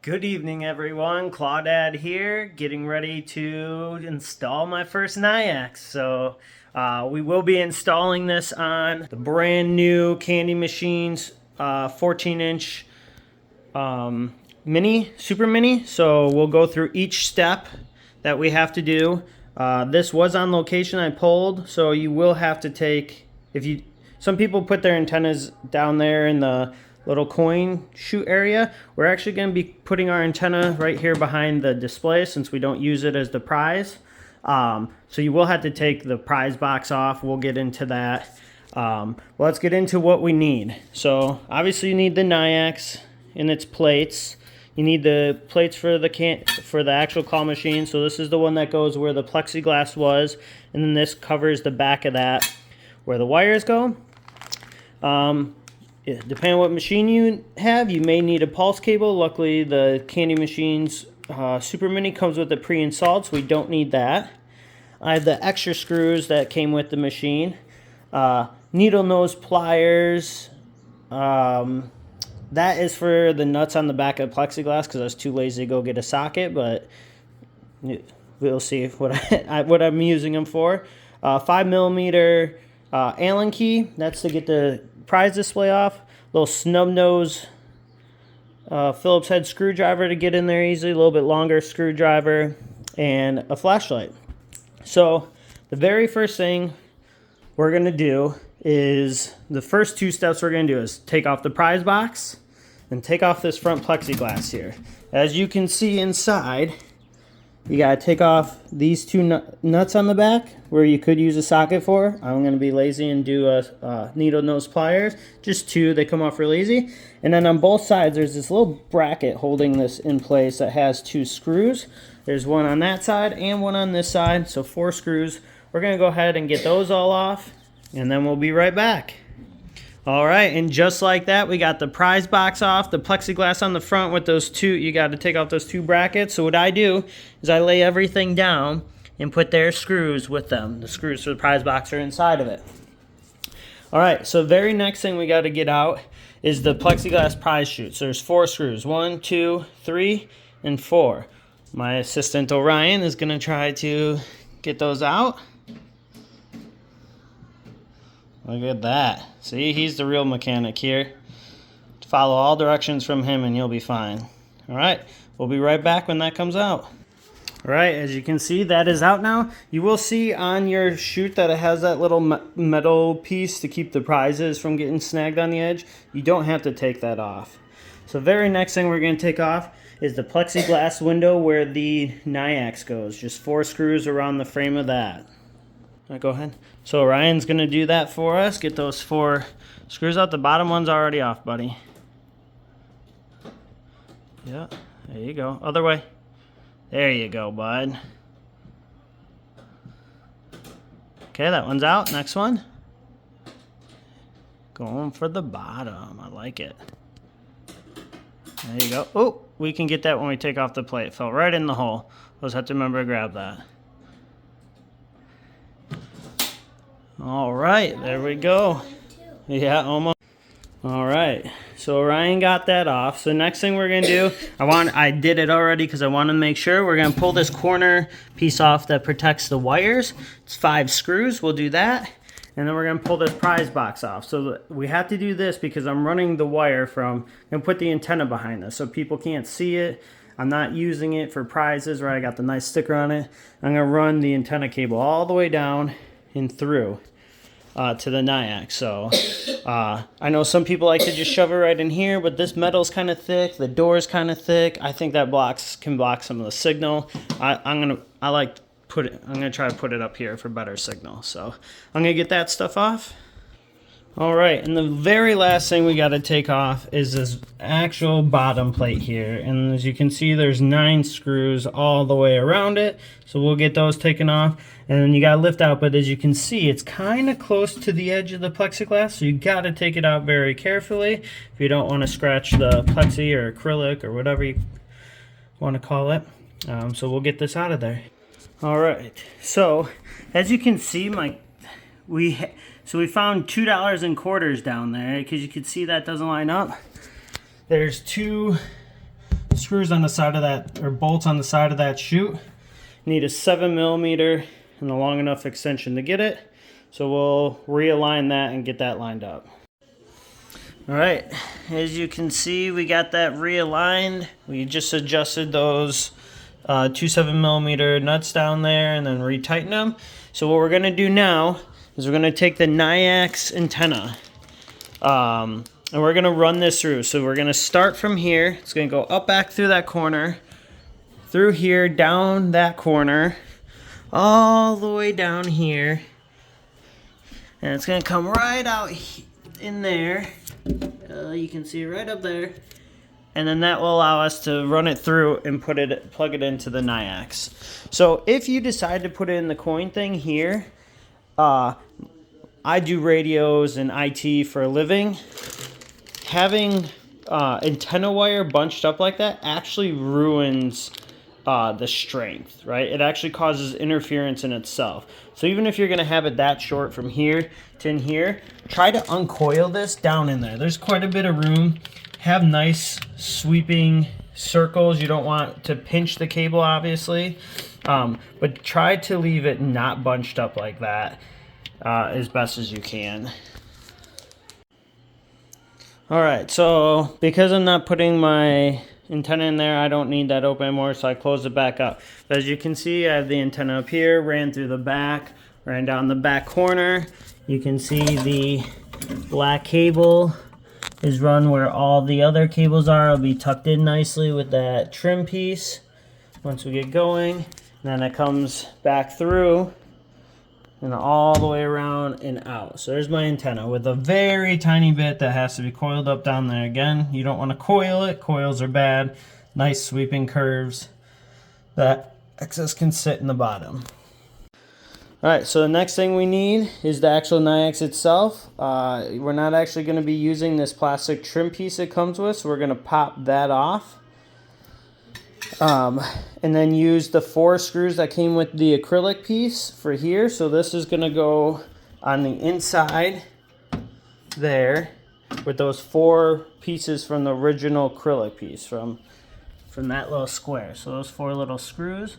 Good evening, everyone. Claudad here, getting ready to install my first Nayax. So we will be installing this on the brand new Candymachines 14-inch mini, super mini. So we'll go through each step that we have to do. This was on location I pulled, so you will have to take, some people put their antennas down there in the little coin chute area. We're actually going to be putting our antenna right here behind the display since we don't use it as the prize. So you will have to take the prize box off. We'll get into that. Let's get into what we need. So obviously you need the Nayax and its plates. You need the plates for the actual claw machine. So this is the one that goes where the plexiglass was, and then this covers the back of that where the wires go. Depending on what machine you have, you may need a pulse cable. Luckily, the Candymachines Super Mini comes with it pre-installed, so we don't need that. I have the extra screws that came with the machine. Needle nose pliers. That is for the nuts on the back of the plexiglass because I was too lazy to go get a socket, but we'll see what I'm using them for. 5mm Allen key. That's to get the prize display off. Little snub nose Phillips head screwdriver to get in there easily. A little bit longer screwdriver and a flashlight. So the very first thing we're going to do is, the first two steps we're going to do is take off the prize box and take off this front plexiglass here. As you can see inside, you got to take off these two nuts on the back where you could use a socket for. I'm going to be lazy and do a needle nose pliers. Just two, they come off real easy. And then on both sides, there's this little bracket holding this in place that has two screws. There's one on that side and one on this side, so 4 screws. We're going to go ahead and get those all off, and then we'll be right back. All right, and just like that, we got the prize box off, the plexiglass on the front with those two. You got to take off those 2 brackets. So what I do is I lay everything down and put their screws with them. The screws for the prize box are inside of it. All right, so very next thing we got to get out is the plexiglass prize chute. So there's 4 screws, 1, 2, 3, and 4. My assistant Orion is going to try to get those out. Look at that. See, he's the real mechanic here. Follow all directions from him and you'll be fine. All right, we'll be right back when that comes out. All right, as you can see, that is out now. You will see on your chute that it has that little metal piece to keep the prizes from getting snagged on the edge. You don't have to take that off. So very next thing we're going to take off is the plexiglass window where the Nayax goes. Just 4 screws around the frame of that. All right, go ahead. So Ryan's going to do that for us. Get those 4 screws out. The bottom one's already off, buddy. Yeah, there you go. Other way. There you go, bud. Okay, that one's out. Next one. Going for the bottom. I like it. There you go. Oh, we can get that when we take off the plate. It fell right in the hole. We'll just have to remember to grab that. All right, there we go. Yeah, almost. All right, so Ryan got that off. So next thing we're gonna do, I did it already because I want to make sure. We're gonna pull this corner piece off that protects the wires. It's 5 screws. We'll do that, and then we're gonna pull this prize box off. So we have to do this because I'm running the wire from, and put the antenna behind this so people can't see it. I'm not using it for prizes, right? I got the nice sticker on it. I'm gonna run the antenna cable all the way down and through to the Nayax. So I know some people like to just shove it right in here, but this metal's kind of thick, the door's kind of thick. I think that can block some of the signal. I'm gonna try to put it up here for better signal. So I'm gonna get that stuff off. All right, and the very last thing we got to take off is this actual bottom plate here. And as you can see, there's 9 screws all the way around it. So we'll get those taken off. And then you got to lift out, but as you can see, it's kind of close to the edge of the plexiglass. So you got to take it out very carefully if you don't want to scratch the plexi or acrylic or whatever you want to call it. So we'll get this out of there. All right, so as you can see, we found $2 in quarters down there because you can see that doesn't line up. There's 2 screws on the side of that, or bolts on the side of that chute. Need a 7mm and a long enough extension to get it. So we'll realign that and get that lined up. All right, as you can see, we got that realigned. We just adjusted those 2 7mm nuts down there and then retighten them. So what we're gonna do now is we're gonna take the Nayax antenna and we're gonna run this through. So we're gonna start from here. It's gonna go up back through that corner, through here, down that corner, all the way down here. And it's gonna come right out in there. You can see it right up there. And then that will allow us to run it through and plug it into the Nayax. So if you decide to put it in the coin thing here, I do radios and IT for a living. Having antenna wire bunched up like that actually ruins the strength, right? It actually causes interference in itself. So even if you're gonna have it that short from here to in here, try to uncoil this down in there. There's quite a bit of room. Have nice sweeping circles. You don't want to pinch the cable, obviously, but try to leave it not bunched up like that as best as you can. All right, so because I'm not putting my antenna in there, I don't need that open anymore, so I close it back up. But as you can see, I have the antenna up here, ran through the back, ran down the back corner. You can see the black cable is run where all the other cables are. It'll be tucked in nicely with that trim piece once we get going. And then it comes back through and all the way around and out. So there's my antenna with a very tiny bit that has to be coiled up down there. Again, you don't want to coil it. Coils are bad. Nice sweeping curves. That excess can sit in the bottom. All right, so the next thing we need is the actual Nayax itself. We're not actually going to be using this plastic trim piece it comes with, so we're going to pop that off. And then use the 4 screws that came with the acrylic piece for here. So this is going to go on the inside there with those 4 pieces from the original acrylic piece from that little square. So those 4 little screws.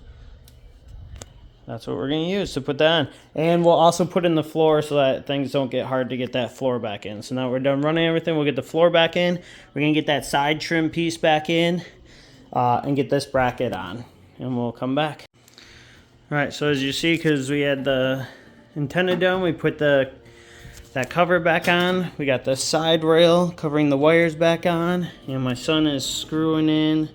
That's what we're going to use to put that on. And we'll also put in the floor so that things don't get hard to get that floor back in. So now we're done running everything. We'll get the floor back in. We're going to get that side trim piece back in and get this bracket on. And we'll come back. All right, so as you see, because we had the antenna done, we put that cover back on. We got the side rail covering the wires back on. And my son is screwing in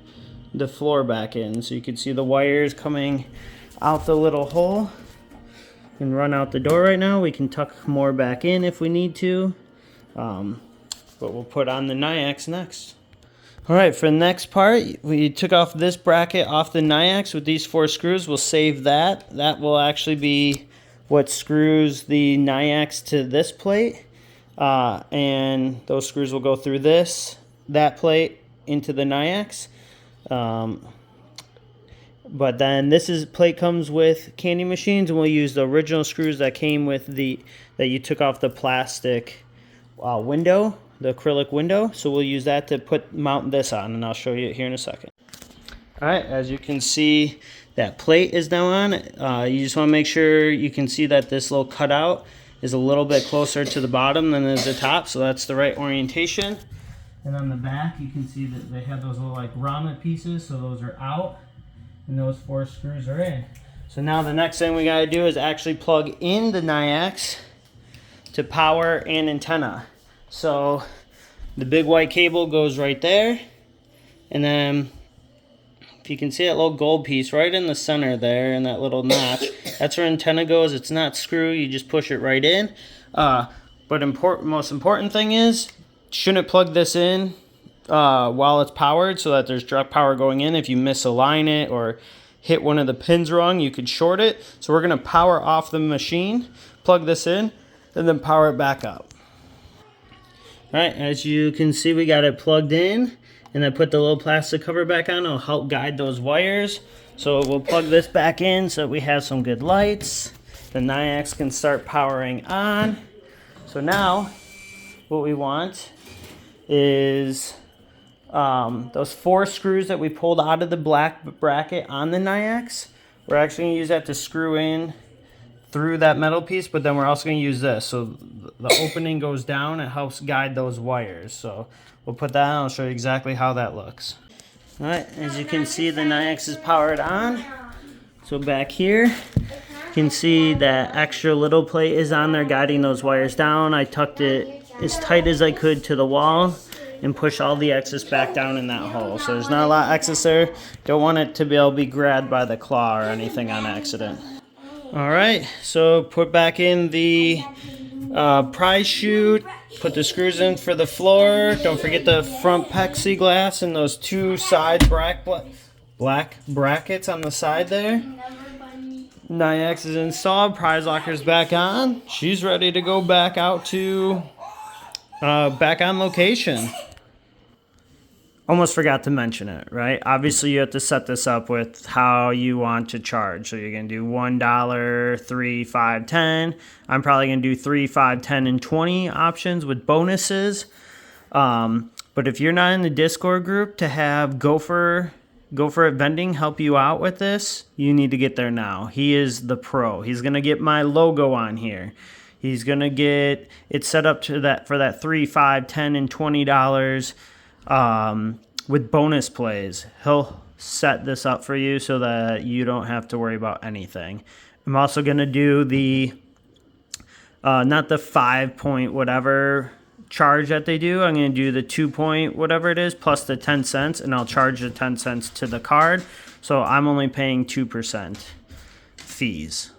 the floor back in. So you can see the wires coming out the little hole and run out the door right now. We can tuck more back in if we need to, but we'll put on the Nayax next. All right, for the next part, we took off this bracket off the Nayax with these 4 screws. We'll save that. That will actually be what screws the Nayax to this plate, and those screws will go through that plate into the Nayax. But then this plate comes with Candymachines, and we'll use the original screws that came with that you took off the plastic window, the acrylic window. So we'll use that to mount this on, and I'll show you it here in a second. All right, as you can see, that plate is now on. You just want to make sure you can see that this little cutout is a little bit closer to the bottom than is the top, so that's the right orientation. And on the back, you can see that they have those little like grommet pieces, so those are out. And those 4 screws are in. So now the next thing we got to do is actually plug in the Nayax to power and antenna. So the big white cable goes right there. And then if you can see that little gold piece right in the center there and that little notch, that's where antenna goes. It's not screw, you just push it right in. But most important thing is, shouldn't plug this in while it's powered so that there's direct power going in. If you misalign it or hit one of the pins wrong, you could short it. So we're going to power off the machine, plug this in, and then power it back up. All right, as you can see, we got it plugged in, and I put the little plastic cover back on. It'll help guide those wires. So we'll plug this back in so we have some good lights. The Nayax can start powering on. So now what we want is those 4 screws that we pulled out of the black bracket on the Nayax, we're actually going to use that to screw in through that metal piece, but then we're also going to use this. So the opening goes down, it helps guide those wires. So we'll put that on, I'll show you exactly how that looks. All right, as you can see, the Nayax is powered on. So back here, you can see that extra little plate is on there guiding those wires down. I tucked it as tight as I could to the wall and push all the excess back down in that hole. So there's not a lot of excess there. Don't want it to be able to be grabbed by the claw or anything on accident. All right, so put back in the prize chute, put the screws in for the floor. Don't forget the front plexiglass and those 2 side black brackets on the side there. Nayax is installed, prize locker's back on. She's ready to go back out to back on location. Almost forgot to mention it, right? Obviously, you have to set this up with how you want to charge. So you're going to do $1, $3, $5, $10. I'm probably going to do $3, $5, $10, and $20 options with bonuses. But if you're not in the Discord group to have Gopher at Vending help you out with this, you need to get there now. He is the pro. He's going to get my logo on here. He's going to get it set up to that for that $3, $5, $10, and $20 with bonus plays. He'll set this up for you so that you don't have to worry about anything. I'm also going to do the not the 5 point whatever charge that they do. I'm going to do the 2 point whatever it is plus the 10 cents, and I'll charge the 10 cents to the card. So I'm only paying 2% fees.